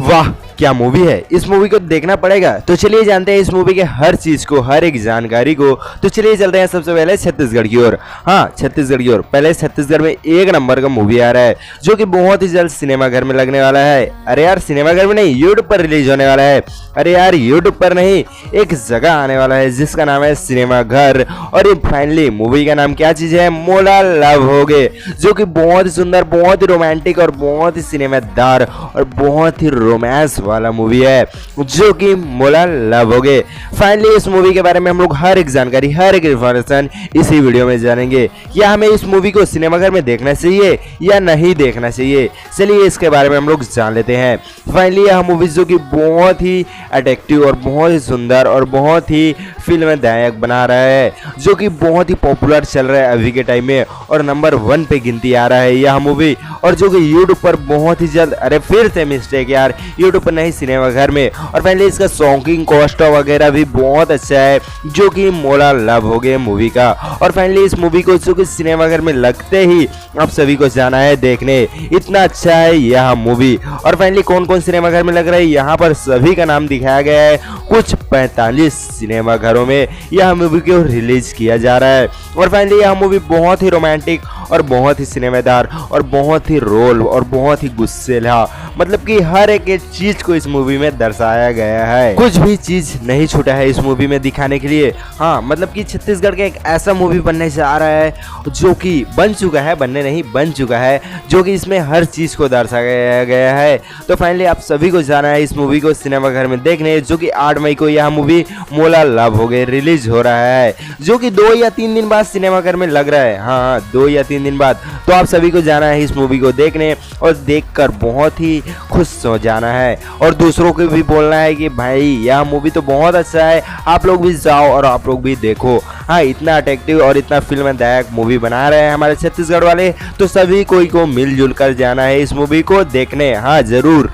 वाह क्या मूवी है, इस मूवी को देखना पड़ेगा। तो चलिए जानते हैं इस मूवी के हर चीज को, हर एक जानकारी को। तो चलिए चलते हैं सबसे पहले छत्तीसगढ़ की ओर। हाँ, छत्तीसगढ़ की ओर। पहले छत्तीसगढ़ में एक नंबर का मूवी आ रहा है जो कि बहुत ही जल्द सिनेमाघर में लगने वाला है। अरे यार सिनेमाघर में नहीं, यूट्यूब पर रिलीज होने वाला है। अरे यार यूट्यूब पर नहीं, एक जगह आने वाला है जिसका नाम है सिनेमाघर। और ये फाइनली मूवी का नाम क्या चीज है, मोला लव हो गए, जो कि बहुत ही सुंदर, बहुत ही रोमांटिक और बहुत ही सिनेमादार और बहुत ही रोमांस वाला मूवी है जो कि मोला लव हो गए। फाइनली इस मूवी के बारे में हम लोग हर एक जानकारी, हर एक इन्फॉर्मेशन इसी वीडियो में जानेंगे। क्या हमें इस मूवी को सिनेमाघर में देखना चाहिए या नहीं देखना चाहिए, चलिए इसके बारे में हम लोग जान लेते हैं। फाइनली यह मूवी जो कि बहुत ही अट्रैक्टिव और बहुत ही सुंदर और बहुत ही फिल्मदायक बना रहा है, जो कि बहुत ही पॉपुलर चल रहा है अभी के टाइम में और नंबर 1 पे गिनती आ रहा है यह मूवी। और जो कि यूट्यूब पर बहुत ही जल्द, अरे फिर से मिस्टेक यार, यूट्यूब पर नहीं सिनेमाघर में। और पहले इसका सॉन्गिंग कॉस्ट वगैरह भी बहुत अच्छा है जो कि मोला लव हो गए मूवी का। और फाइनली इस मूवी को जो कि सिनेमाघर में लगते ही आप सभी को जाना है देखने, इतना अच्छा है यह मूवी। और फाइनली कौन कौन सिनेमाघर में लग रहा है यहाँ पर सभी का नाम दिखाया गया है। कुछ 45 सिनेमाघरों में यह मूवी को रिलीज किया जा रहा है। और फाइनली यह मूवी बहुत ही रोमांटिक और बहुत ही सिनेमादार और बहुत ही रोल और बहुत ही गुस्सेला, मतलब कि हर एक चीज को इस मूवी में दर्शाया गया है। कुछ भी चीज नहीं छूटा है इस मूवी में दिखाने के लिए। हाँ, मतलब कि छत्तीसगढ़ का एक ऐसा मूवी बनने से आ रहा है जो कि बन चुका है, बनने नहीं बन चुका है, जो कि इसमें हर चीज को दर्शाया गया है। तो फाइनली आप सभी को जाना है इस मूवी को सिनेमाघर में देखने, जो कि 8 मई को यह मूवी मोला लव हो गए रिलीज हो रहा है, जो कि 2 या 3 दिन बाद सिनेमाघर में लग रहा है। हाँ, 2 या 3 दिन बाद। तो आप सभी को जाना है इस मूवी को देखने और देखकर बहुत ही खुश हो जाना है और दूसरों को भी बोलना है कि भाई यह मूवी तो बहुत अच्छा है, आप लोग भी जाओ और आप लोग भी देखो। हाँ, इतना अट्रैक्टिव और इतना फिल्मदायक मूवी बना रहे हैं हमारे छत्तीसगढ़ वाले, तो सभी कोई को मिलजुल कर जाना है इस मूवी को देखने। हाँ जरूर।